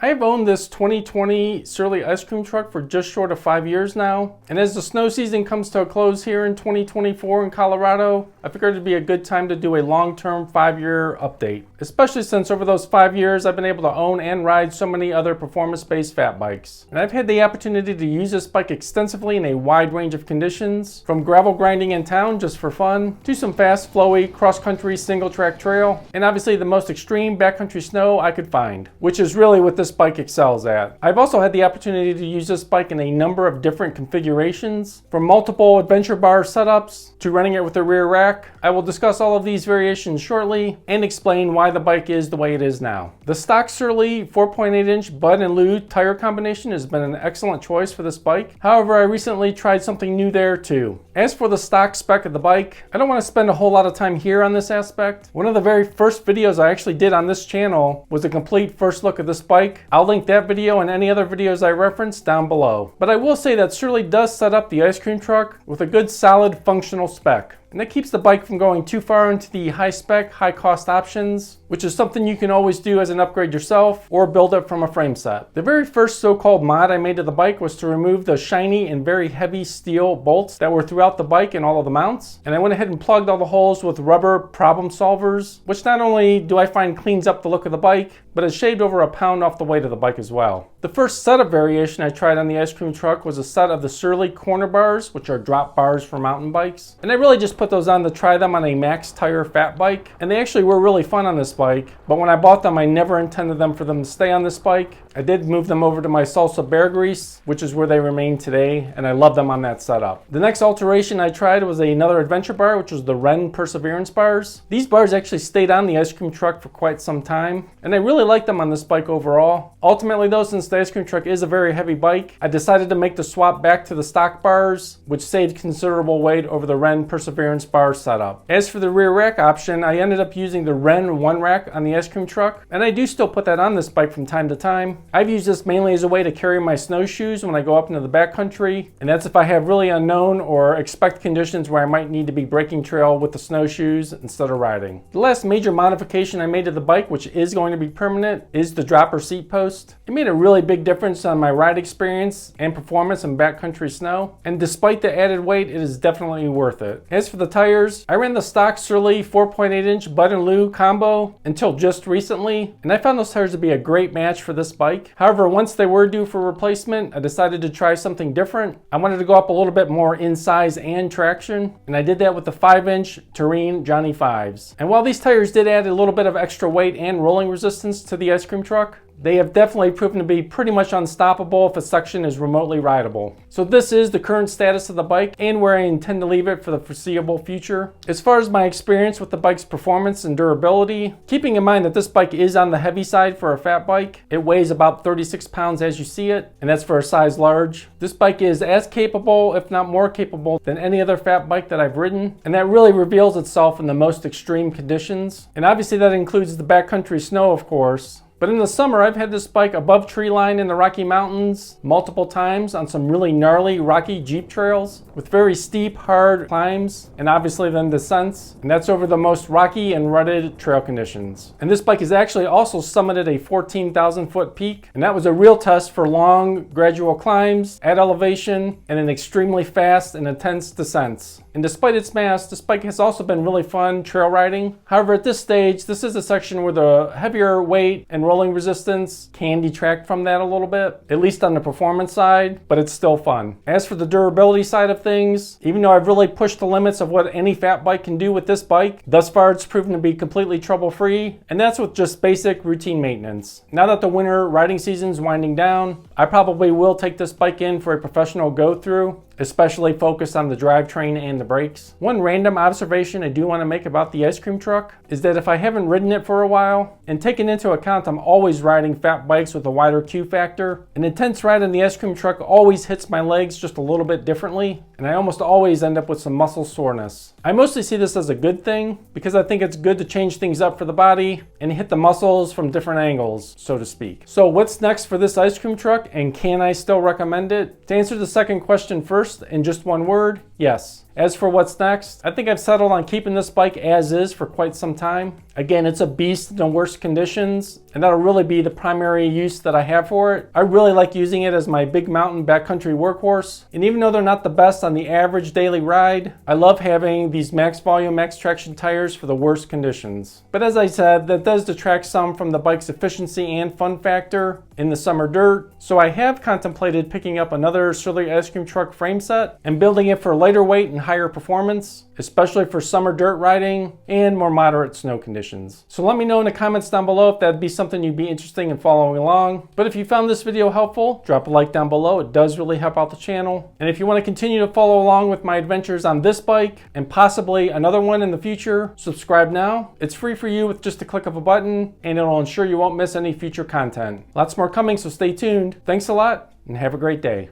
I have owned this 2020 Surly ice cream truck for just short of 5 years now, and as the snow season comes to a close here in 2024 in Colorado, I figured it'd be a good time to do a long-term 5-year update, especially since over those 5 years I've been able to own and ride so many other performance-based fat bikes. And I've had the opportunity to use this bike extensively in a wide range of conditions, from gravel grinding in town just for fun, to some fast, flowy, cross-country single-track trail, and obviously the most extreme backcountry snow I could find, which is really what this bike excels at. I've also had the opportunity to use this bike in a number of different configurations, from multiple adventure bar setups to running it with a rear rack. I will discuss all of these variations shortly and explain why the bike is the way it is now. The stock Surly 4.8-inch Bud and Lou tire combination has been an excellent choice for this bike. However, I recently tried something new there too. As for the stock spec of the bike, I don't want to spend a whole lot of time here on this aspect. One of the very first videos I actually did on this channel was a complete first look at this bike. I'll link that video and any other videos I referenced down below. But I will say that Surly does set up the ice cream truck with a good solid functional spec. And that keeps the bike from going too far into the high spec, high cost options, which is something you can always do as an upgrade yourself or build it from a frame set. The very first so-called mod I made to the bike was to remove the shiny and very heavy steel bolts that were throughout the bike and all of the mounts. And I went ahead and plugged all the holes with rubber problem solvers, which not only do I find cleans up the look of the bike, but it shaved over a pound off the weight of the bike as well. The first setup variation I tried on the ice cream truck was a set of the Surly corner bars, which are drop bars for mountain bikes. And I really just put those on to try them on a max tire fat bike. And they actually were really fun on this bike, but when I bought them, I never intended for them to stay on this bike. I did move them over to my Salsa Bear Grease, which is where they remain today, and I love them on that setup. The next alteration I tried was another adventure bar, which was the Ren Perseverance bars. These bars actually stayed on the ice cream truck for quite some time, and I really like them on this bike overall. Ultimately though, since the ice cream truck is a very heavy bike, I decided to make the swap back to the stock bars, which saved considerable weight over the Ren Perseverance bar setup. As for the rear rack option, I ended up using the Ren One Rack on the ice cream truck, and I do still put that on this bike from time to time. I've used this mainly as a way to carry my snowshoes when I go up into the backcountry, and that's if I have really unknown or expect conditions where I might need to be breaking trail with the snowshoes instead of riding. The last major modification I made to the bike, which is going to be permanent, is the dropper seat post. It made a really big difference on my ride experience and performance in backcountry snow, and despite the added weight, it is definitely worth it. As for the tires, I ran the stock Surly 4.8-inch Bud and Lou combo until just recently, and I found those tires to be a great match for this bike. However, once they were due for replacement, I decided to try something different. I wanted to go up a little bit more in size and traction, and I did that with the 5-inch Terrain Johnny 5s. And while these tires did add a little bit of extra weight and rolling resistance to the ice cream truck, they have definitely proven to be pretty much unstoppable if a section is remotely rideable. So this is the current status of the bike and where I intend to leave it for the foreseeable future. As far as my experience with the bike's performance and durability, keeping in mind that this bike is on the heavy side for a fat bike, it weighs about 36 pounds as you see it, and that's for a size large. This bike is as capable, if not more capable, than any other fat bike that I've ridden, and that really reveals itself in the most extreme conditions. And obviously that includes the backcountry snow, of course. But in the summer, I've had this bike above tree line in the Rocky Mountains multiple times on some really gnarly, rocky Jeep trails with very steep, hard climbs and obviously then descents. And that's over the most rocky and rutted trail conditions. And this bike has actually also summited a 14,000-foot peak. And that was a real test for long, gradual climbs at elevation and an extremely fast and intense descents. And despite its mass, this bike has also been really fun trail riding. However, at this stage, this is a section where the heavier weight and rolling resistance can detract from that a little bit, at least on the performance side, but it's still fun. As for the durability side of things, even though I've really pushed the limits of what any fat bike can do with this bike, thus far it's proven to be completely trouble-free, and that's with just basic routine maintenance. Now that the winter riding season's winding down, I probably will take this bike in for a professional go-through, especially focused on the drivetrain and the brakes. One random observation I do want to make about the ice cream truck is that if I haven't ridden it for a while, and taking into account I'm always riding fat bikes with a wider Q factor, an intense ride in the ice cream truck always hits my legs just a little bit differently, and I almost always end up with some muscle soreness. I mostly see this as a good thing because I think it's good to change things up for the body and hit the muscles from different angles, so to speak. So what's next for this ice cream truck, and can I still recommend it? To answer the second question first, in just one word, Yes. As for what's next, I think I've settled on keeping this bike as is for quite some time. Again, it's a beast in the worst conditions, and that'll really be the primary use that I have for it. I really like using it as my big mountain backcountry workhorse, and even though they're not the best on the average daily ride, I love having these max volume, max traction tires for the worst conditions. But as I said, that does detract some from the bike's efficiency and fun factor in the summer dirt, so I have contemplated picking up another Surly Ice Cream Truck frame set and building it for lighter weight and higher performance, especially for summer dirt riding and more moderate snow conditions. So let me know in the comments down below if that'd be something you'd be interested in following along. But if you found this video helpful, drop a like down below. It does really help out the channel. And if you want to continue to follow along with my adventures on this bike and possibly another one in the future, subscribe now. It's free for you with just a click of a button, and it'll ensure you won't miss any future content. Lots more coming, so stay tuned. Thanks a lot and have a great day.